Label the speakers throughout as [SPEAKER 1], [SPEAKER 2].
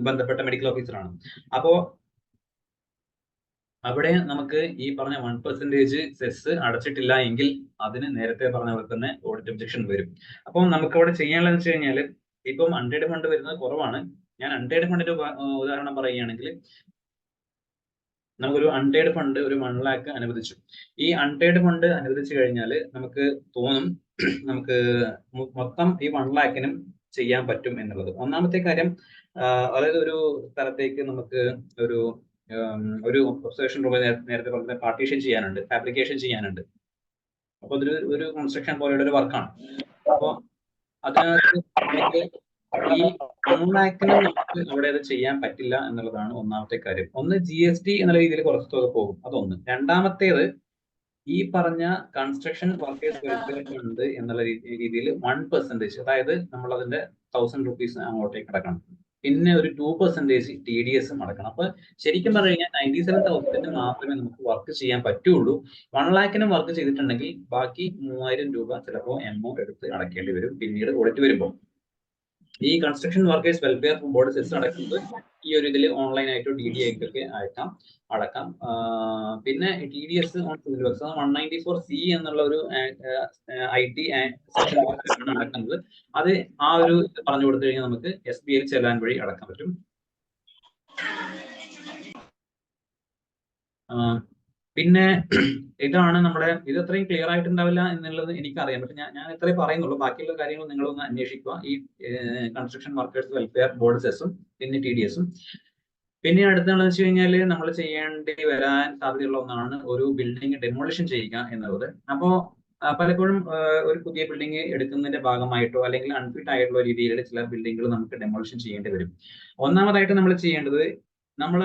[SPEAKER 1] ബന്ധപ്പെട്ട മെഡിക്കൽ ഓഫീസറാണ്. അപ്പോ അവിടെ നമുക്ക് ഈ പറഞ്ഞ 1% സെസ് അടച്ചിട്ടില്ല എങ്കിൽ അതിന് നേരത്തെ പറഞ്ഞ പോലെ തന്നെ ഓഡിറ്റ് ഒബ്ജക്ഷൻ വരും. അപ്പം നമുക്ക് അവിടെ ചെയ്യാനുള്ളതെന്ന് വെച്ച് കഴിഞ്ഞാൽ ഇപ്പം അൺപെയ്ഡ് ഫണ്ട് വരുന്നത് കുറവാണ്. ഞാൻ അൺപെയ്ഡ് ഫണ്ടിന്റെ ഉദാഹരണം പറയുകയാണെങ്കിൽ നമുക്കൊരു അൺപെയ്ഡ് ഫണ്ട് ഒരു 1 lakh അനുവദിച്ചു. ഈ അൺപെയ്ഡ് ഫണ്ട് അനുവദിച്ചു കഴിഞ്ഞാൽ നമുക്ക് തോന്നും നമുക്ക് മൊത്തം ഈ 1 lakh-നും ചെയ്യാൻ പറ്റും എന്നുള്ളത്. ഒന്നാമത്തെ കാര്യം അതായത് ഒരു സ്ഥലത്തേക്ക് നമുക്ക് ഒരു ഒബ്സർവേഷൻ റൂം നേരത്തെ പറഞ്ഞ പാർട്ടീഷൻ ചെയ്യാനുണ്ട്, ഫാബ്രിക്കേഷൻ ചെയ്യാനുണ്ട്. അപ്പൊ അതൊരു ഒരു കൺസ്ട്രക്ഷൻ പോലെയുള്ള ഒരു വർക്കാണ്. അപ്പൊ അതിനകത്ത് നമുക്ക് ഈ 1 lakh-നും നമുക്ക് അവിടെ അത് ചെയ്യാൻ പറ്റില്ല എന്നുള്ളതാണ് ഒന്നാമത്തെ കാര്യം. ഒന്ന് GST എന്നുള്ള രീതിയിൽ കുറച്ച് തുക പോകും, അതൊന്ന്. രണ്ടാമത്തേത് ഈ പറഞ്ഞ കൺസ്ട്രക്ഷൻ വർക്കേഴ്സ് വെൽഫെയർ ഫണ്ട് എന്നുള്ള രീതിയിൽ 1%, അതായത് നമ്മൾ അതിന്റെ 1000 rupees അങ്ങോട്ടേക്ക് അടക്കണം. പിന്നെ ഒരു 2% TDS അടക്കണം. അപ്പൊ ശരിക്കും പറഞ്ഞു കഴിഞ്ഞാൽ 97,000 മാത്രമേ നമുക്ക് വർക്ക് ചെയ്യാൻ പറ്റുള്ളൂ. 1 lakh-നും വർക്ക് ചെയ്തിട്ടുണ്ടെങ്കിൽ ബാക്കി 3000 രൂപ ചിലപ്പോൾ എമൗണ്ട് എടുത്ത് അടക്കേണ്ടി വരും പിന്നീട് ഓഡിറ്റ് വരുമ്പോൾ. ഈ construction workers welfare board cess അടക്കുന്നത് ഈ ഒരു ഇതിൽ ഓൺലൈൻ ആയിട്ടോ DD ആയിട്ടൊക്കെ അടക്കാം. പിന്നെ TDS on civil works 194C എന്നുള്ള ഒരു IT സെക്ഷൻ അടക്കുന്നത്. അത് ആ ഒരു പറഞ്ഞു കൊടുത്തു കഴിഞ്ഞാൽ നമുക്ക് SBI ചെല്ലാൻ വഴി അടക്കാൻ പറ്റും. പിന്നെ ഇതാണ് നമ്മുടെ, ഇത് അത്രയും ക്ലിയർ ആയിട്ടുണ്ടാവില്ല എന്നുള്ളത് എനിക്കറിയാം, പക്ഷെ ഞാൻ ഇത്രയും പറയുന്നുള്ളൂ. ബാക്കിയുള്ള കാര്യങ്ങൾ നിങ്ങളൊന്ന് അന്വേഷിക്കുക. ഈ കൺസ്ട്രക്ഷൻ വർക്കേഴ്സ് വെൽഫെയർ ബോർഡ് സെസ്സും പിന്നെ TDS-ഉം. പിന്നെ അടുത്താണെന്ന് വെച്ച് കഴിഞ്ഞാൽ നമ്മൾ ചെയ്യേണ്ടി വരാൻ സാധ്യതയുള്ള ഒന്നാണ് ഒരു ബിൽഡിംഗ് ഡെമോളിഷൻ ചെയ്യുക എന്നുള്ളത്. അപ്പോ പലപ്പോഴും ഒരു പുതിയ ബിൽഡിംഗ് എടുക്കുന്നതിന്റെ ഭാഗമായിട്ടോ അല്ലെങ്കിൽ അൺഫിറ്റ് ആയിട്ടുള്ള രീതിയിൽ ചില ബിൽഡിങ്ങുകൾ നമുക്ക് ഡെമോളിഷൻ ചെയ്യേണ്ടി വരും. ഒന്നാമതായിട്ട് നമ്മൾ ചെയ്യേണ്ടത്, നമ്മൾ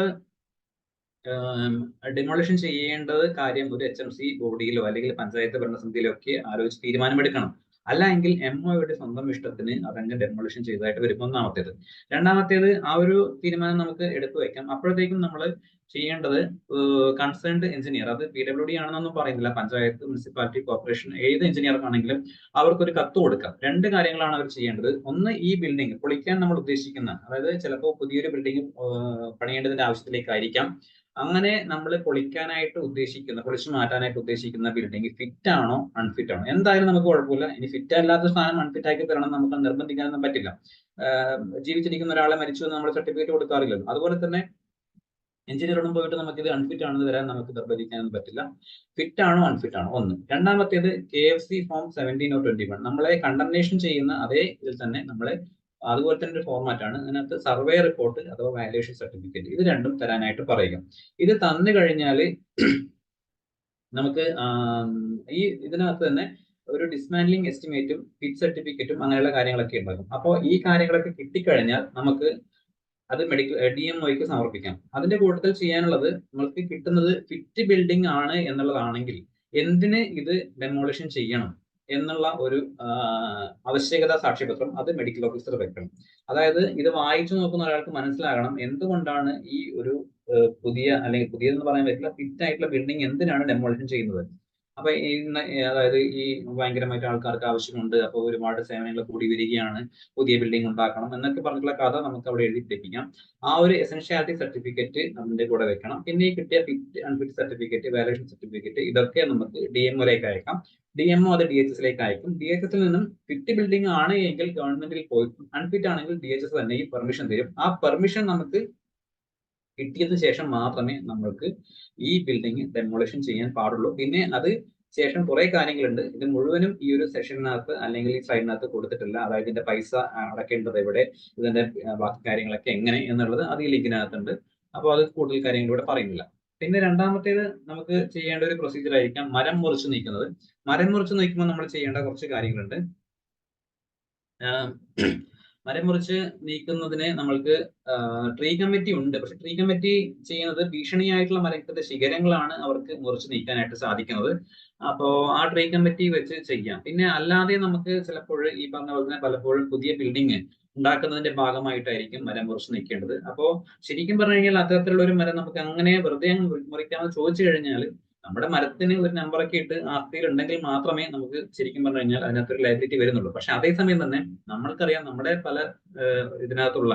[SPEAKER 1] ഡെമോളിഷൻ ചെയ്യേണ്ടത് കാര്യം ഒരു HMC ബോഡിയിലോ അല്ലെങ്കിൽ പഞ്ചായത്ത് ഭരണസമിതിയിലോ ഒക്കെ ആലോചിച്ച് തീരുമാനമെടുക്കണം. അല്ല എങ്കിൽ MOയുടെ സ്വന്തം ഇഷ്ടത്തിന് അതങ്ങ് ഡെമോളിഷൻ ചെയ്തതായിട്ട് വരും, ഒന്നാമത്തേത്. രണ്ടാമത്തേത്, ആ ഒരു തീരുമാനം നമുക്ക് എടുത്തു വയ്ക്കാം. അപ്പോഴത്തേക്കും നമ്മൾ ചെയ്യേണ്ടത് കൺസേൺഡ് എഞ്ചിനീയർ, അത് PWD ആണെന്നൊന്നും പറയുന്നില്ല, പഞ്ചായത്ത്, മുനിസിപ്പാലിറ്റി, കോർപ്പറേഷൻ, ഏത് എഞ്ചിനീയർക്കാണെങ്കിലും അവർക്കൊരു കത്ത് കൊടുക്കാം. രണ്ട് കാര്യങ്ങളാണ് അവർ ചെയ്യേണ്ടത്. ഒന്ന്, ഈ ബിൽഡിംഗ് പൊളിക്കാൻ നമ്മൾ ഉദ്ദേശിക്കുന്ന, അതായത് ചിലപ്പോൾ പുതിയൊരു ബിൽഡിംഗ് പണിയേണ്ടതിന്റെ ആവശ്യത്തിലേക്കായിരിക്കാം, അങ്ങനെ നമ്മൾ പൊളിക്കാനായിട്ട് ഉദ്ദേശിക്കുന്ന, പൊളിച്ചു മാറ്റാനായിട്ട് ഉദ്ദേശിക്കുന്ന ബിൽഡിംഗ് ഫിറ്റ് ആണോ അൺഫിറ്റ് ആണോ. എന്തായാലും നമുക്ക് കുഴപ്പമില്ല. ഇനി ഫിറ്റ് അല്ലാത്ത സാധനം അൺഫിറ്റ് ആക്കി തരണം നമുക്ക് നിർബന്ധിക്കാനൊന്നും പറ്റില്ല. ജീവിച്ചിരിക്കുന്ന ഒരാളെ മരിച്ചു എന്ന് നമ്മൾ സർട്ടിഫിക്കറ്റ് കൊടുക്കാറില്ലല്ലോ. അതുപോലെ തന്നെ എഞ്ചിനീയറോടും പോയിട്ട് നമുക്ക് ഇത് അൺഫിറ്റ് ആണെന്ന് വരാൻ നമുക്ക് നിർബന്ധിക്കാനൊന്നും പറ്റില്ല. ഫിറ്റ് ആണോ അൺഫിറ്റ് ആണോ, ഒന്ന്. രണ്ടാമത്തേത്, KFC ഫോം 17 or 21 നമ്മളെ കണ്ടംനേഷൻ ചെയ്യുന്ന അതേ ഇതിൽ തന്നെ നമ്മളെ അതുപോലെ തന്നെ ഒരു ഫോർമാറ്റ് ആണ്. അതിനകത്ത് സർവേ റിപ്പോർട്ട് അഥവാ വാല്യുവേഷൻ സർട്ടിഫിക്കറ്റ്, ഇത് രണ്ടും തരാനായിട്ട് പറയുക. ഇത് തന്നു കഴിഞ്ഞാൽ നമുക്ക് ഈ ഇതിനകത്ത് തന്നെ ഒരു ഡിസ്മാൻഡ്ലിംഗ് എസ്റ്റിമേറ്റും ഫിറ്റ് സർട്ടിഫിക്കറ്റും അങ്ങനെയുള്ള കാര്യങ്ങളൊക്കെ ഉണ്ടാകും. അപ്പോൾ ഈ കാര്യങ്ങളൊക്കെ കിട്ടിക്കഴിഞ്ഞാൽ നമുക്ക് അത് DMOയ്ക്ക് സമർപ്പിക്കാം. അതിന്റെ കൂട്ടത്തിൽ ചെയ്യാനുള്ളത്, നമുക്ക് കിട്ടുന്നത് ഫിറ്റ് ബിൽഡിംഗ് ആണ് എന്നുള്ളതാണെങ്കിൽ എന്തിന് ഇത് ഡെമോളിഷൻ ചെയ്യണം എന്നുള്ള ഒരു ആവശ്യകത സാക്ഷ്യപത്രം അത് മെഡിക്കൽ ഓഫീസർ വെക്കണം. അതായത് ഇത് വായിച്ചു നോക്കുന്ന ഒരാൾക്ക് മനസ്സിലാകണം എന്തുകൊണ്ടാണ് ഈ ഒരു പുതിയ, അല്ലെങ്കിൽ പുതിയതെന്ന് പറയാൻ പറ്റില്ല, ഫിറ്റ് ആയിട്ടുള്ള ബിൽഡിംഗ് എന്തിനാണ് ഡെമോളിഷൻ ചെയ്യുന്നത്. അപ്പൊ അതായത് ഈ ഭയങ്കരമായിട്ട് ആൾക്കാർക്ക് ആവശ്യമുണ്ട്, അപ്പോൾ ഒരുപാട് സേവനങ്ങൾ കൂടി വരികയാണ്, പുതിയ ബിൽഡിംഗ് ഉണ്ടാക്കണം എന്നൊക്കെ പറഞ്ഞിട്ടുള്ള കഥ നമുക്ക് അവിടെ എഴുതി പിടിപ്പിക്കാം. ആ ഒരു എസൻഷ്യാലിറ്റി സർട്ടിഫിക്കറ്റ് അതിന്റെ കൂടെ വെക്കണം. പിന്നെ ഈ കിട്ടിയ fit unfit certificate, valuation certificate, ഇതൊക്കെ നമുക്ക് DMOയിലേക്ക് അയക്കാം. DMO അത് DHSലേക്ക് അയക്കും. DHSൽ നിന്നും ഫിറ്റ് ബിൽഡിംഗ് ആണ് എങ്കിൽ ഗവൺമെന്റിൽ പോയി, അൺഫിറ്റ് ആണെങ്കിൽ DHS തന്നെ ഈ പെർമിഷൻ തരും. ആ പെർമിഷൻ നമുക്ക് കിട്ടിയതിനു ശേഷം മാത്രമേ നമ്മൾക്ക് ഈ ബിൽഡിംഗ് ഡെമോളിഷൻ ചെയ്യാൻ പാടുള്ളൂ. പിന്നെ അത് ശേഷം കുറെ കാര്യങ്ങളുണ്ട്. ഇത് മുഴുവനും ഈ ഒരു സെഷനകത്ത് അല്ലെങ്കിൽ ഈ സ്ലൈഡിനകത്ത് കൊടുത്തിട്ടില്ല. അതായത് ഇതിന്റെ പൈസ അടക്കേണ്ടത് എവിടെ, ഇതിന്റെ ബാക്കി കാര്യങ്ങളൊക്കെ എങ്ങനെ എന്നുള്ളത് അത് ഈ ലിങ്കിനകത്തുണ്ട്. അപ്പോൾ അത് കൂടുതൽ കാര്യങ്ങൾ ഇവിടെ പറയുന്നില്ല. പിന്നെ രണ്ടാമത്തേത്, നമുക്ക് ചെയ്യേണ്ട ഒരു പ്രൊസീജിയർ ആയിരിക്കാം മരം മുറിച്ച് നീക്കുന്നത്. മരം മുറിച്ച് നീക്കുമ്പോൾ നമ്മൾ ചെയ്യേണ്ട കുറച്ച് കാര്യങ്ങളുണ്ട്. മരം മുറിച്ച് നീക്കുന്നതിന് നമ്മൾക്ക് ട്രീ കമ്മിറ്റി ഉണ്ട്. പക്ഷെ ട്രീ കമ്മിറ്റി ചെയ്യുന്നത് ഭീഷണിയായിട്ടുള്ള മരത്തിന്റെ ശിഖരങ്ങളാണ് അവർക്ക് മുറിച്ച് നീക്കാനായിട്ട് സാധിക്കുന്നത്. അപ്പോൾ ആ ട്രീ കമ്മിറ്റി വെച്ച് ചെയ്യാം. പിന്നെ അല്ലാതെ നമുക്ക് ചിലപ്പോൾ ഈ പറഞ്ഞ പോലെ തന്നെ പലപ്പോഴും പുതിയ ബിൽഡിംഗ് ഉണ്ടാക്കുന്നതിന്റെ ഭാഗമായിട്ടായിരിക്കും മരം മുറിച്ച് നീക്കേണ്ടത്. അപ്പോൾ ശരിക്കും പറഞ്ഞു കഴിഞ്ഞാൽ അത്തരത്തിലുള്ള ഒരു മരം നമുക്ക് അങ്ങനെ വെറുതെ മുറിക്കാമെന്ന് ചോദിച്ചു കഴിഞ്ഞാൽ നമ്മുടെ മരത്തിന് ഒരു നമ്പറൊക്കെ ഇട്ട് ആർട്ടിയിൽ ഉണ്ടെങ്കിൽ മാത്രമേ നമുക്ക് ശരിക്കും പറഞ്ഞു കഴിഞ്ഞാൽ അതിനകത്തൊരു ലയബിലിറ്റി വരുന്നുള്ളൂ. പക്ഷെ അതേസമയം തന്നെ നമ്മൾക്കറിയാം നമ്മുടെ പല ഇതിനകത്തുള്ള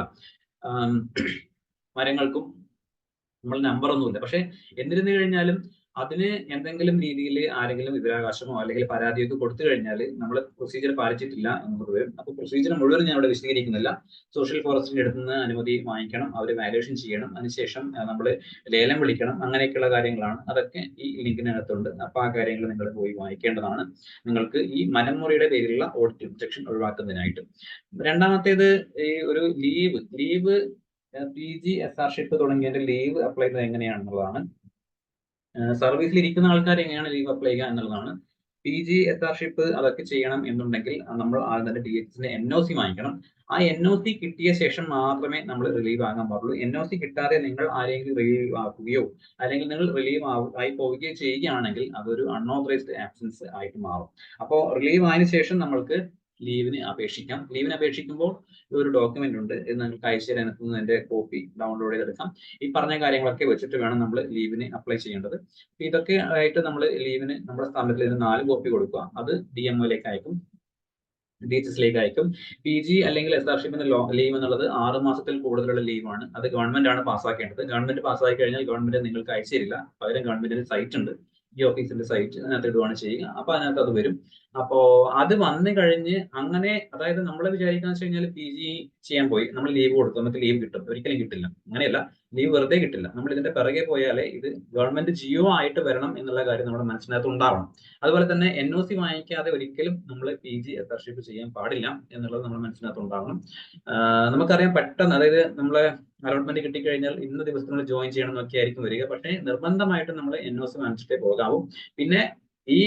[SPEAKER 1] മരങ്ങൾക്കും നമ്മൾ നമ്പറൊന്നുമില്ല. പക്ഷെ എന്നിരുന്നു കഴിഞ്ഞാലും അതിന് എന്തെങ്കിലും രീതിയിൽ ആരെങ്കിലും വിവരാവകാശമോ അല്ലെങ്കിൽ പരാതിയൊക്കെ കൊടുത്തു കഴിഞ്ഞാൽ നമ്മൾ പ്രൊസീജിയർ പാലിച്ചിട്ടില്ല എന്നത് വരും. അപ്പൊ പ്രൊസീജിയർ മുഴുവൻ ഞാൻ ഇവിടെ വിശദീകരിക്കുന്നില്ല. സോഷ്യൽ ഫോറസ്റ്റിന്റെ അടുത്ത് നിന്ന് അനുമതി വാങ്ങിക്കണം, അവർ വാല്യുവേഷൻ ചെയ്യണം, അതിനുശേഷം നമ്മൾ ലേലം വിളിക്കണം, അങ്ങനെയൊക്കെയുള്ള കാര്യങ്ങളാണ്. അതൊക്കെ ഈ ലിങ്കിനകത്തുണ്ട്. അപ്പൊ ആ കാര്യങ്ങൾ നിങ്ങൾ പോയി വായിക്കേണ്ടതാണ് നിങ്ങൾക്ക് ഈ മനംമുറിയുടെ പേരിലുള്ള ഓഡിറ്റ് ഇൻസ്ട്രക്ഷൻ ഒഴിവാക്കുന്നതിനായിട്ട്. രണ്ടാമത്തേത് ഈ ഒരു ലീവ് PGSRഷിപ്പ് തുടങ്ങിയതിന്റെ ലീവ് അപ്ലൈ ചെയ്യുന്നത് എങ്ങനെയാണെന്നുള്ളതാണ്. സർവീസിൽ ഇരിക്കുന്ന ആൾക്കാർ എങ്ങനെയാണ് ലീവ് അപ്ലൈ ചെയ്യുക എന്നുള്ളതാണ്. PGSRഷിപ്പ് അതൊക്കെ ചെയ്യണം എന്നുണ്ടെങ്കിൽ നമ്മൾ ആദ്യം തന്നെ DHSന്റെ NOC വാങ്ങിക്കണം. ആ NOC കിട്ടിയ ശേഷം മാത്രമേ നമ്മൾ റിലീവ് ആകാൻ പാടുള്ളൂ. NOC കിട്ടാതെ നിങ്ങൾ ആരെങ്കിലും റിലീവ് ആക്കുകയോ അല്ലെങ്കിൽ നിങ്ങൾ റിലീവ് ആയി പോവുകയോ ചെയ്യുകയാണെങ്കിൽ അതൊരു അൺഓതറൈസ്ഡ് ആബ്സെൻസ് ആയിട്ട് മാറും. അപ്പോൾ റിലീവ് ആയതിനു ശേഷം നമ്മൾക്ക് ലീവിന് അപേക്ഷിക്കാം. ലീവിന് അപേക്ഷിക്കുമ്പോൾ ഒരു ഡോക്യുമെന്റ് ഉണ്ട്, ഇത് നിങ്ങൾക്ക് അയച്ചു തരാൻ എത്തുന്നതിന്റെ കോപ്പി ഡൗൺലോഡ് ചെയ്തെടുക്കാം. ഈ പറഞ്ഞ കാര്യങ്ങളൊക്കെ വെച്ചിട്ട് വേണം നമ്മൾ ലീവിന് അപ്ലൈ ചെയ്യേണ്ടത്. ഇതൊക്കെ ആയിട്ട് നമ്മൾ ലീവിന് നമ്മുടെ സ്ഥാപനത്തിൽ ഇതിന് 4 കോപ്പി കൊടുക്കുക. അത് DMOയിലേക്ക് അയക്കും, DHSലേക്ക് അയക്കും. PG അല്ലെങ്കിൽ SRഷിപ്പിന്റെ ലീവ് എന്നുള്ളത് 6 മാസത്തിൽ കൂടുതലുള്ള ലീവാണ്. അത് ഗവൺമെന്റ് ആണ് പാസ്സാക്കേണ്ടത്. ഗവൺമെന്റ് പാസ്സാക്കി കഴിഞ്ഞാൽ ഗവൺമെന്റ് നിങ്ങൾക്ക് അയച്ചു തരില്ല. പകരം ഗവൺമെന്റിന് സൈറ്റ് ഉണ്ട്, ഈ ഓഫീസിന്റെ സൈറ്റ്, അതിനകത്ത് ഇടുവാണ് ചെയ്യുക. അപ്പൊ അതിനകത്ത് അത് വരും. അപ്പോ അത് വന്നു കഴിഞ്ഞ് അങ്ങനെ, അതായത് നമ്മൾ വിചാരിക്കാന്ന് വെച്ച് കഴിഞ്ഞാൽ PG ചെയ്യാൻ പോയി നമ്മൾ ലീവ് കൊടുത്തു, നമുക്ക് ലീവ് കിട്ടും, ഒരിക്കലും കിട്ടില്ല. അങ്ങനെയല്ല, ലീവ് വെറുതെ കിട്ടില്ല. നമ്മൾ ഇതിന്റെ പിറകെ പോയാലേ ഇത് ഗവൺമെന്റ് ജിയോ ആയിട്ട് വരണം എന്നുള്ള കാര്യം നമ്മുടെ മനസ്സിനകത്ത് ഉണ്ടാവണം. അതുപോലെ തന്നെ NOC വാങ്ങിക്കാതെ ഒരിക്കലും നമ്മൾ PGSRഷിപ്പ് ചെയ്യാൻ പാടില്ല എന്നുള്ളത് നമ്മുടെ മനസ്സിനകത്ത് ഉണ്ടാവണം. നമുക്കറിയാം പെട്ടെന്ന്, അതായത് നമ്മളെ അലോട്ട്മെന്റ് കിട്ടിക്കഴിഞ്ഞാൽ ഇന്ന ദിവസത്തിൽ ജോയിൻ ചെയ്യണം എന്നൊക്കെ ആയിരിക്കും വരിക. പക്ഷേ നിർബന്ധമായിട്ടും നമ്മൾ NOC വാങ്ങിച്ചിട്ടേ പോകാവൂ. പിന്നെ ഈ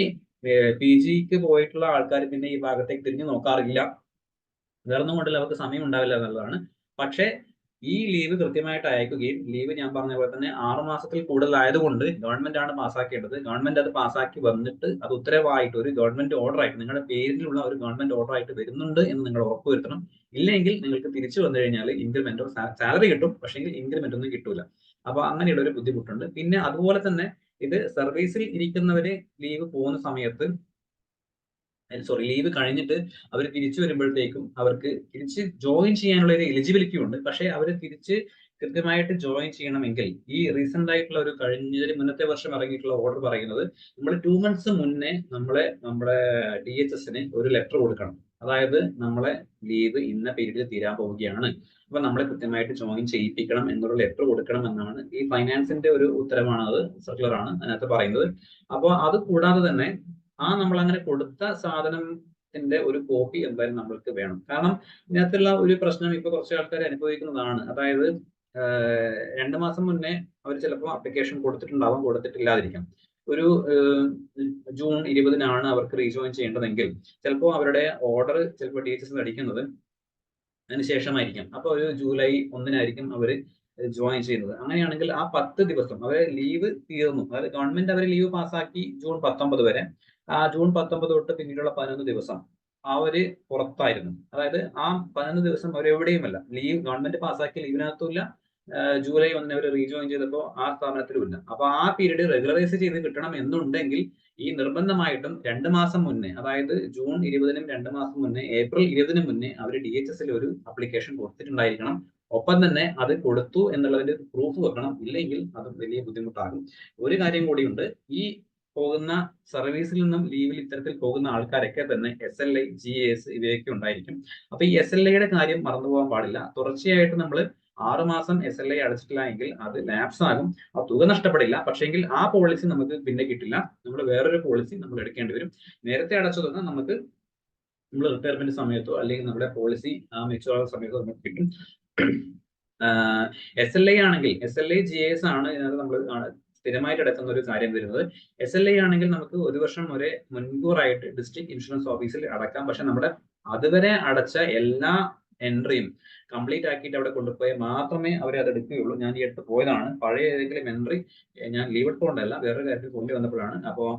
[SPEAKER 1] PGക്ക് പോയിട്ടുള്ള ആൾക്കാർ പിന്നെ ഈ ഭാഗത്തേക്ക് തിരിഞ്ഞു നോക്കാറില്ല. വേറൊന്നും കൊണ്ടല്ല, അവർക്ക് സമയം ഉണ്ടാവില്ല എന്നുള്ളതാണ്. പക്ഷേ ഈ ലീവ് കൃത്യമായിട്ട് അയക്കുകയും, ലീവ് ഞാൻ പറഞ്ഞ പോലെ തന്നെ 6 മാസത്തിൽ കൂടുതലായതുകൊണ്ട് ഗവൺമെന്റ് ആണ് പാസ്സാക്കേണ്ടത്. ഗവൺമെന്റ് അത് പാസ്സാക്കി വന്നിട്ട് അത് ഉത്തരവായിട്ട് ഒരു ഗവൺമെന്റ് ഓർഡർ ആയിട്ട്, നിങ്ങളുടെ പേരിലുള്ള ഒരു ഗവൺമെന്റ് ഓർഡർ ആയിട്ട് വരുന്നുണ്ട് എന്ന് നിങ്ങൾ ഉറപ്പുവരുത്തണം. ഇല്ലെങ്കിൽ നിങ്ങൾക്ക് തിരിച്ചു വന്നു കഴിഞ്ഞാൽ ഇൻക്രിമെന്റോ സാലറി കിട്ടും, പക്ഷേ ഇൻക്രിമെന്റ് ഒന്നും കിട്ടൂല. അപ്പൊ അങ്ങനെയുള്ള ഒരു ബുദ്ധിമുട്ടുണ്ട്. പിന്നെ അതുപോലെ തന്നെ ഇത് സർവീസിൽ ഇരിക്കുന്നവര് ലീവ് പോകുന്ന സമയത്ത്, ലീവ് കഴിഞ്ഞിട്ട് അവർ തിരിച്ചു വരുമ്പോഴത്തേക്കും അവർക്ക് തിരിച്ച് ജോയിൻ ചെയ്യാനുള്ള ഒരു എലിജിബിലിറ്റി ഉണ്ട്. പക്ഷേ അവർ തിരിച്ച് കൃത്യമായിട്ട് ജോയിൻ ചെയ്യണമെങ്കിൽ ഈ റീസെന്റ് ആയിട്ടുള്ള ഒരു മുന്നത്തെ വർഷം ഇറങ്ങിയിട്ടുള്ള ഓർഡർ പറയുന്നത് നമ്മൾ 2 months മുന്നേ നമ്മുടെ DHSന് ഒരു ലെറ്റർ കൊടുക്കണം. അതായത് നമ്മളെ ലീവ് ഇന്ന പീരീഡിൽ തീരാൻ പോവുകയാണ്, അപ്പൊ നമ്മളെ കൃത്യമായിട്ട് ജോയിൻ ചെയ്യിപ്പിക്കണം എന്നുള്ള ലെറ്റർ കൊടുക്കണം എന്നാണ് ഈ ഫൈനാൻസിന്റെ ഒരു ഉത്തരവാണ്, അത് സർക്കുലർ ആണ് അതിനകത്ത് പറയുന്നത്. അപ്പോൾ അത് കൂടാതെ തന്നെ നമ്മൾ അങ്ങനെ കൊടുത്ത സാധനത്തിന്റെ ഒരു കോപ്പി എന്തായാലും നമ്മൾക്ക് വേണം. കാരണം ഇതിനകത്തുള്ള ഒരു പ്രശ്നം ഇപ്പൊ കുറച്ച് ആൾക്കാർ അനുഭവിക്കുന്നതാണ്. അതായത് 2 മാസം മുന്നേ അവർ ചിലപ്പോൾ അപ്ലിക്കേഷൻ കൊടുത്തിട്ടുണ്ടാവാം, കൊടുത്തിട്ടില്ലാതിരിക്കാം. ഒരു ജൂൺ 20-നാണ് അവർക്ക് റീജോയിൻ ചെയ്യേണ്ടതെങ്കിൽ ചിലപ്പോൾ അവരുടെ ഓർഡർ ചിലപ്പോൾ DHS അടിക്കുന്നത് അതിനുശേഷമായിരിക്കാം. അപ്പൊ ഒരു ജൂലൈ 1-നായിരിക്കും അവർ ജോയിൻ ചെയ്യുന്നത്. അങ്ങനെയാണെങ്കിൽ ആ 10 ദിവസം അവരെ ലീവ് തീർന്നു, അതായത് ഗവൺമെന്റ് അവരെ ലീവ് പാസ്സാക്കി ജൂൺ 19 വരെ. ആ ജൂൺ 19 തൊട്ട് പിന്നീടുള്ള 11 ദിവസം അവര് പുറത്തായിരുന്നു. അതായത് ആ 11 ദിവസം അവരെവിടെയുമല്ല, ലീവ് ഗവൺമെന്റ് പാസ്സാക്കിയ ലീവിനകത്തുമില്ല, ജൂലൈ 1-ന് അവർ റീജോയിൻ ചെയ്തപ്പോൾ ആ സ്ഥാപനത്തിലുമില്ല. അപ്പൊ ആ പീരീഡ് റെഗുലറൈസ് ചെയ്ത് കിട്ടണം എന്നുണ്ടെങ്കിൽ ഈ നിർബന്ധമായിട്ടും 2 മാസം മുന്നേ, അതായത് ജൂൺ 20-നും 2 മാസം മുന്നേ, ഏപ്രിൽ 20-ന് മുന്നേ അവർ DHSൽ ഒരു അപ്ലിക്കേഷൻ കൊടുത്തിട്ടുണ്ടായിരിക്കണം. ഒപ്പം തന്നെ അത് കൊടുത്തു എന്നുള്ളതിന്റെ പ്രൂഫ് വെക്കണം. ഇല്ലെങ്കിൽ അത് വലിയ ബുദ്ധിമുട്ടാകും. ഒരു കാര്യം കൂടിയുണ്ട്, ഈ പോകുന്ന സർവീസിൽ നിന്നും ലീവിൽ ഇത്തരത്തിൽ പോകുന്ന ആൾക്കാരൊക്കെ തന്നെ SLI, GAS ഇവയൊക്കെ ഉണ്ടായിരിക്കും. അപ്പൊ ഈ SLIയുടെ കാര്യം മറന്നുപോകാൻ പാടില്ല. തുടർച്ചയായിട്ട് നമ്മൾ 6 മാസം SLI അടച്ചിട്ടില്ല എങ്കിൽ അത് ലാപ്സ് ആകും. ആ തുക നഷ്ടപ്പെടില്ല, പക്ഷെങ്കിൽ ആ പോളിസി നമുക്ക് പിന്നെ കിട്ടില്ല. നമ്മൾ വേറൊരു പോളിസി നമ്മൾ എടുക്കേണ്ടി വരും. നേരത്തെ അടച്ച തുക നമുക്ക് നമ്മൾ റിട്ടയർമെന്റ് സമയത്തോ അല്ലെങ്കിൽ നമ്മുടെ പോളിസി മെച്ചൂർ ആകുന്ന സമയത്തോ നമുക്ക് കിട്ടും. SLI ആണെങ്കിൽ, SLI GAS ആണ് ഇതിനകത്ത് നമ്മൾ സ്ഥിരമായിട്ട് അടക്കുന്ന ഒരു കാര്യം വരുന്നത്. SLI ആണെങ്കിൽ നമുക്ക് 1 വർഷം വരെ മുൻകൂറായിട്ട് ഡിസ്ട്രിക്ട് ഇൻഷുറൻസ് ഓഫീസിൽ അടക്കാം. പക്ഷെ നമ്മുടെ അതുവരെ അടച്ച എല്ലാ എൻട്രിയും കംപ്ലീറ്റ് ആക്കിയിട്ട് അവിടെ കൊണ്ടുപോയാൽ മാത്രമേ അവരെ അത് എടുക്കുകയുള്ളൂ. ഞാൻ ഈ അടുത്ത് പോയതാണ്, പഴയ ഏതെങ്കിലും എൻട്രി ഞാൻ ലീവ് എടുത്തുകൊണ്ടല്ല, വേറൊരു കാര്യത്തിൽ കൊണ്ടുവന്നപ്പോഴാണ്. അപ്പോൾ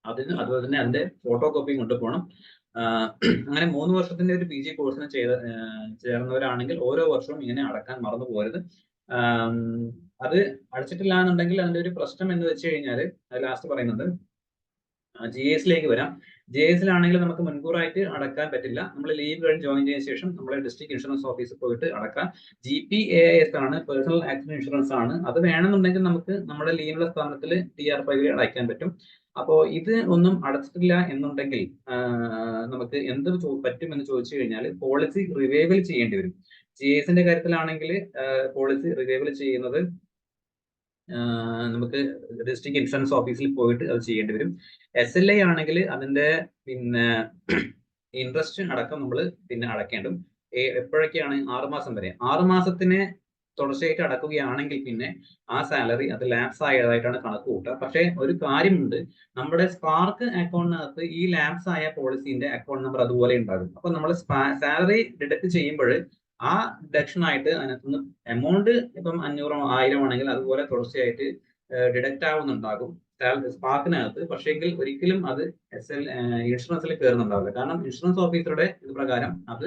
[SPEAKER 1] അതുപോലെ തന്നെ അതിന്റെ ഫോട്ടോ കോപ്പിയും കൊണ്ടുപോകണം. അങ്ങനെ 3 വർഷത്തിന്റെ ഒരു PG കോഴ്സിന് ചേർന്നവരാണെങ്കിൽ ഓരോ വർഷവും ഇങ്ങനെ അടക്കാൻ മറന്നു പോകരുത്. അത് അടച്ചിട്ടില്ല എന്നുണ്ടെങ്കിൽ അതിന്റെ ഒരു പ്രശ്നം എന്ന് വെച്ച് കഴിഞ്ഞാൽ, അത് ലാസ്റ്റ് പറയുന്നത് GASലേക്ക് വരാം. JS-ലാണെങ്കിൽ നമുക്ക് മുൻകൂറായിട്ട് അടക്കാൻ പറ്റില്ല. നമ്മൾ ലീവ് കഴിഞ്ഞ് ജോയിൻ ചെയ്ത ശേഷം നമ്മളെ ഡിസ്ട്രിക്ട് ഇൻഷുറൻസ് ഓഫീസിൽ പോയിട്ട് അടക്കാം. GPAIS ആണ്, പേഴ്സണൽ ആക്സിഡന്റ് ഇൻഷുറൻസ് ആണ്. അത് വേണമെന്നുണ്ടെങ്കിൽ നമുക്ക് നമ്മുടെ ലീവിന്റെ സ്ഥാനത്തിൽ TR5 അടയ്ക്കാൻ പറ്റും. അപ്പോ ഇത് ഒന്നും അടച്ചിട്ടില്ല എന്നുണ്ടെങ്കിൽ നമുക്ക് എന്ത് പറ്റുമെന്ന് ചോദിച്ചു കഴിഞ്ഞാൽ പോളിസി റിവൈവൽ ചെയ്യേണ്ടി വരും. GS-ന്റെ കാര്യത്തിലാണെങ്കിൽ പോളിസി റിവൈവൽ ചെയ്യുന്നത് നമുക്ക് ഡിസ്ട്രിക്ട് ഇൻഷുറൻസ് ഓഫീസിൽ പോയിട്ട് അത് ചെയ്യേണ്ടി വരും. SLI ആണെങ്കിൽ അതിന്റെ പിന്നെ ഇൻട്രസ്റ്റ് അടക്കം നമ്മൾ പിന്നെ അടയ്ക്കേണ്ടും. എപ്പോഴൊക്കെയാണ്? 6 മാസം വരെ. 6 മാസത്തിന് തുടർച്ചയായിട്ട് അടക്കുകയാണെങ്കിൽ പിന്നെ ആ സാലറി അത് ലാപ്സ് ആയതായിട്ടാണ് കണക്ക് കൂട്ടുക. പക്ഷേ ഒരു കാര്യമുണ്ട്, നമ്മുടെ സ്പാർക്ക് അക്കൗണ്ടിനകത്ത് ഈ ലാപ്സ് ആയ പോളിസിന്റെ അക്കൗണ്ട് നമ്പർ അതുപോലെ ഉണ്ടാകും. അപ്പൊ നമ്മൾ സാലറി ഡിഡക്ട് ചെയ്യുമ്പോൾ ആ ഡിഡക്ഷൻ ആയിട്ട് അതിനകത്തുനിന്ന് എമൗണ്ട് ഇപ്പം 500 1000 ആണെങ്കിൽ അതുപോലെ തുടർച്ചയായിട്ട് ഡിഡക്റ്റ് ആവുന്നുണ്ടാകും സ്പാർക്കിനകത്ത്. പക്ഷേങ്കിൽ ഒരിക്കലും അത് ഇൻഷുറൻസിൽ കയറുന്നുണ്ടാവില്ല. കാരണം ഇൻഷുറൻസ് ഓഫീസറുടെ ഇത് പ്രകാരം അത്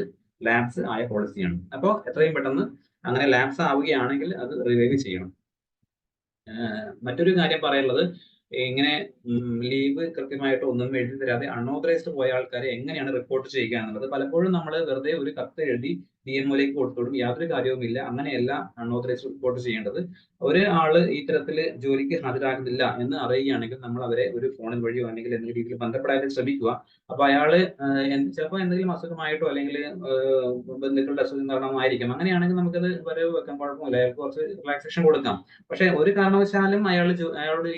[SPEAKER 1] ലാപ്സ് ആയ പോളിസിയാണ്. അപ്പോൾ എത്രയും പെട്ടെന്ന് അങ്ങനെ ലാപ്സ് ആവുകയാണെങ്കിൽ അത് റിവൈവ് ചെയ്യണം. മറ്റൊരു കാര്യം പറയാനുള്ളത്, ഇങ്ങനെ ലീവ് കൃത്യമായിട്ട് ഒന്നും എഴുതി തരാതെ അൺഓതറൈസ്ഡ് പോയ ആൾക്കാരെ എങ്ങനെയാണ് റിപ്പോർട്ട് ചെയ്യുക എന്നുള്ളത്. പലപ്പോഴും നമ്മൾ വെറുതെ ഒരു കത്ത് എഴുതി DMOയിലേക്ക് കൊടുത്തോളും, യാതൊരു കാര്യവുമില്ല. അങ്ങനെയല്ല അൺഓതറൈസ്ഡ് റിപ്പോർട്ട് ചെയ്യേണ്ടത്. ഒരാള് ഈ തരത്തിൽ ജോലിക്ക് ഹാജരാകുന്നില്ല എന്ന് അറിയുകയാണെങ്കിൽ നമ്മൾ അവരെ ഒരു ഫോണിൽ വഴിയോ അല്ലെങ്കിൽ എന്തെങ്കിലും രീതിയിൽ ബന്ധപ്പെടാൻ ശ്രമിക്കുക. അപ്പൊ അയാള് ചിലപ്പോൾ എന്തെങ്കിലും അസുഖമായിട്ടോ അല്ലെങ്കിൽ ബന്ധുക്കളുടെ അസുഖം കാരണമായിരിക്കും. അങ്ങനെയാണെങ്കിൽ നമുക്കത് വരവ് വെക്കാൻ കുഴപ്പമില്ല, അയാൾക്ക് കുറച്ച് റിലാക്സേഷൻ കൊടുക്കാം. പക്ഷെ ഒരു കാരണവശാലും അയാളുടെ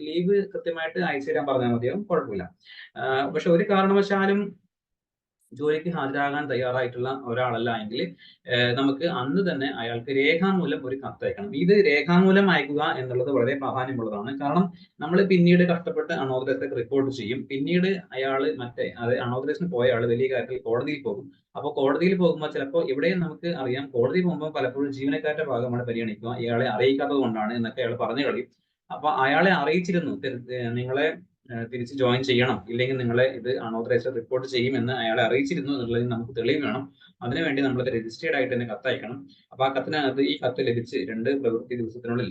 [SPEAKER 1] ലീവ് കൃത്യമായിട്ട് അയച്ചു തരാൻ പറഞ്ഞാൽ മതിയാവും, കുഴപ്പമില്ല. പക്ഷെ ഒരു കാരണവശാലും ജോലിക്ക് ഹാജരാകാൻ തയ്യാറായിട്ടുള്ള ഒരാളല്ല എങ്കിൽ നമുക്ക് അന്ന് തന്നെ അയാൾക്ക് രേഖാമൂലം ഒരു കത്ത് അയക്കണം. ഇത് രേഖാമൂലം അയക്കുക എന്നുള്ളത് വളരെ പ്രാധാന്യമുള്ളതാണ്. കാരണം നമ്മൾ പിന്നീട് കഷ്ടപ്പെട്ട് അൺഓതറൈസ്ഡ് റിപ്പോർട്ട് ചെയ്യും. പിന്നീട് അയാള് അൺഓതറൈസ്ഡ് പോയ ആള് വലിയ കാര്യത്തിൽ കോടതിയിൽ പോകും. അപ്പോൾ കോടതിയിൽ പോകുമ്പോൾ ചിലപ്പോൾ ഇവിടെയും നമുക്ക് അറിയാം, കോടതി പോകുമ്പോൾ പലപ്പോഴും ജീവനക്കാരുടെ ഭാഗമാണ് പരിഗണിക്കുക. ഇയാളെ അറിയിക്കാത്തത് കൊണ്ടാണ് എന്നൊക്കെ അയാൾ പറഞ്ഞു കളയും. അപ്പൊ അയാളെ അറിയിച്ചിരുന്നു, നിങ്ങളെ തിരിച്ച് ജോയിൻ ചെയ്യണം, ഇല്ലെങ്കിൽ നിങ്ങളെ ഇത് അൺഓതറൈസ്ഡ് റിപ്പോർട്ട് ചെയ്യുമെന്ന് അയാളെ അറിയിച്ചിരുന്നു എന്നുള്ളതിന് നമുക്ക് തെളിവ് വേണം. അതിനുവേണ്ടി നമ്മൾ രജിസ്റ്റേർഡ് ആയിട്ട് തന്നെ കത്തയക്കണം. അപ്പൊ ആ കത്തിനകത്ത് ഈ കത്ത് ലഭിച്ച് 2 പ്രവൃത്തി ദിവസത്തിനുള്ളിൽ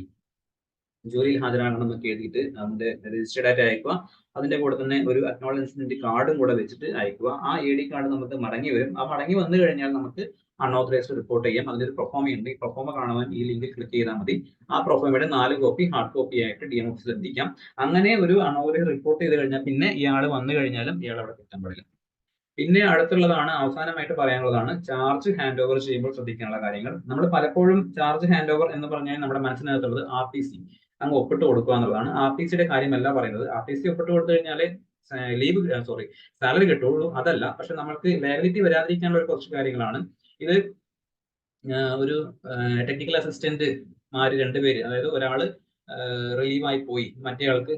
[SPEAKER 1] ജോലിയിൽ ഹാജരാകണം എന്നൊക്കെ എഴുതിയിട്ട് അതിന്റെ രജിസ്റ്റേർഡ് ആയിട്ട് അയക്കുക. അതിന്റെ കൂടെ തന്നെ ഒരു അക്നോളജ്മെന്റ് കാർഡും കൂടെ വെച്ചിട്ട് അയക്കുക. ആ AD കാർഡ് നമുക്ക് മടങ്ങി വരും. ആ മടങ്ങി വന്നു കഴിഞ്ഞാൽ നമുക്ക് അൺഓതറൈസ്ഡ് റിപ്പോർട്ട് ചെയ്യാം. അതിന്റെ ഒരു പ്രൊഫോമ ഉണ്ട്. ഈ പ്രൊഫോമ കാണുവാൻ ഈ ലിങ്കിൽ ക്ലിക്ക് ചെയ്താൽ മതി. ആ പ്രൊഫോമയുടെ 4 കോപ്പി ഹാർഡ് കോപ്പി ആയിട്ട് DM ഓഫീസിൽ എത്തിക്കാം. അങ്ങനെ ഒരു അൺഓതറൈസ്ഡ് റിപ്പോർട്ട് ചെയ്ത് കഴിഞ്ഞാൽ പിന്നെ ഇയാൾ വന്നു കഴിഞ്ഞാലും ഇയാൾ അവിടെ കിട്ടാൻ പാടില്ല. പിന്നെ അടുത്തുള്ളതാണ്, അവസാനമായിട്ട് പറയാനുള്ളതാണ്, ചാർജ് ഹാൻഡ് ഓവർ ചെയ്യുമ്പോൾ ശ്രദ്ധിക്കാനുള്ള കാര്യങ്ങൾ. നമ്മൾ പലപ്പോഴും ചാർജ് ഹാൻഡ് ഓവർ എന്ന് പറഞ്ഞാൽ നമ്മുടെ മനസ്സിനകത്തുള്ളത് RTC അങ്ങ് ഒപ്പിട്ട് കൊടുക്കുക എന്നുള്ളതാണ്. RTCയുടെ കാര്യമല്ല പറയുന്നത്. RTC ഒപ്പിട്ട് കൊടുത്തു കഴിഞ്ഞാല് സാലറി കിട്ടുള്ളൂ, അതല്ല. പക്ഷെ നമ്മൾക്ക് ലയബിലിറ്റി വരാതിരിക്കാനുള്ള ഒരു കുറച്ച് കാര്യങ്ങളാണ് ഇത്. ഒരു ടെക്നിക്കൽ അസിസ്റ്റന്റ്മാര് 2 പേര്, അതായത് ഒരാള് റിലീവായി പോയി, മറ്റേ ആൾക്ക്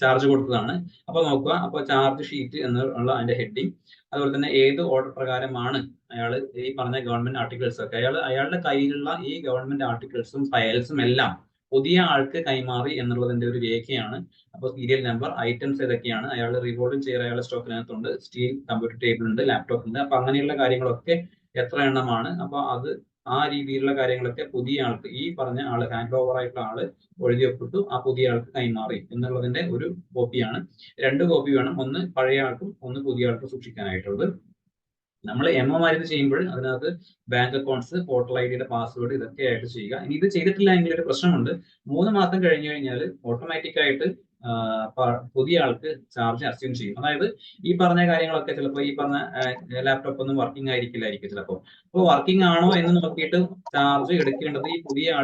[SPEAKER 1] ചാർജ് കൊടുത്തതാണ്. അപ്പൊ നോക്കുക, അപ്പൊ ചാർജ് ഷീറ്റ് എന്നുള്ള അതിന്റെ ഹെഡിങ്, അതുപോലെ തന്നെ ഏത് ഓർഡർ പ്രകാരമാണ് അയാൾ ഈ പറഞ്ഞ ഗവൺമെന്റ് ആർട്ടിക്കിൾസ് ഒക്കെ അയാളുടെ കയ്യിലുള്ള ഈ ഗവൺമെന്റ് ആർട്ടിക്കിൾസും ഫയൽസും എല്ലാം പുതിയ ആൾക്ക് കൈമാറി എന്നുള്ളതിന്റെ ഒരു രേഖയാണ്. അപ്പോൾ സീരിയൽ നമ്പർ, ഐറ്റംസ് ഏതൊക്കെയാണ്, അയാൾ റീവോൾവിംഗ് ചെയർ അയാളുടെ സ്റ്റോക്കിനകത്തുണ്ട്, സ്റ്റീൽ കമ്പ്യൂട്ടർ ടേബിൾ ഉണ്ട്, ലാപ്ടോപ്പ് ഉണ്ട്. അപ്പൊ അങ്ങനെയുള്ള കാര്യങ്ങളൊക്കെ എത്ര എണ്ണമാണ്, അപ്പൊ അത് ആ രീതിയിലുള്ള കാര്യങ്ങളൊക്കെ പുതിയ ആൾക്ക്, ഈ പറഞ്ഞ ആള് ഹാൻഡ് ഓവർ ആയിട്ടുള്ള ആള് എഴുതി ഒപ്പിട്ടു, ആ പുതിയ ആൾക്ക് കൈമാറി എന്നുള്ളതിന്റെ ഒരു കോപ്പിയാണ്. 2 കോപ്പി വേണം, ഒന്ന് പഴയ ആൾക്കും ഒന്ന് പുതിയ ആൾക്കും സൂക്ഷിക്കാനായിട്ടുള്ളത്. നമ്മൾ MOമാരിത് ചെയ്യുമ്പോൾ അതിനകത്ത് ബാങ്ക് അക്കൗണ്ട്സ്, പോർട്ടൽ IDയുടെ പാസ്വേഡ് ഇതൊക്കെ ആയിട്ട് ചെയ്യുക. ഇനി ഇത് ചെയ്തിട്ടില്ല എങ്കിൽ ഒരു പ്രശ്നമുണ്ട്. 3 മാസം കഴിഞ്ഞു കഴിഞ്ഞാൽ ഓട്ടോമാറ്റിക് ആയിട്ട് പുതിയ ആൾക്ക് ചാർജ് അസ്യൂം ചെയ്യും. അതായത് ഈ പറഞ്ഞ കാര്യങ്ങളൊക്കെ ചിലപ്പോൾ ഈ പറഞ്ഞ ലാപ്ടോപ്പ് ഒന്നും വർക്കിംഗ് ആയിരിക്കില്ലായിരിക്കും ചിലപ്പോൾ. അപ്പോൾ വർക്കിംഗ് ആണോ എന്ന് നോക്കിയിട്ട് ചാർജ് എടുക്കേണ്ടത് ഈ പുതിയ ആളുടെ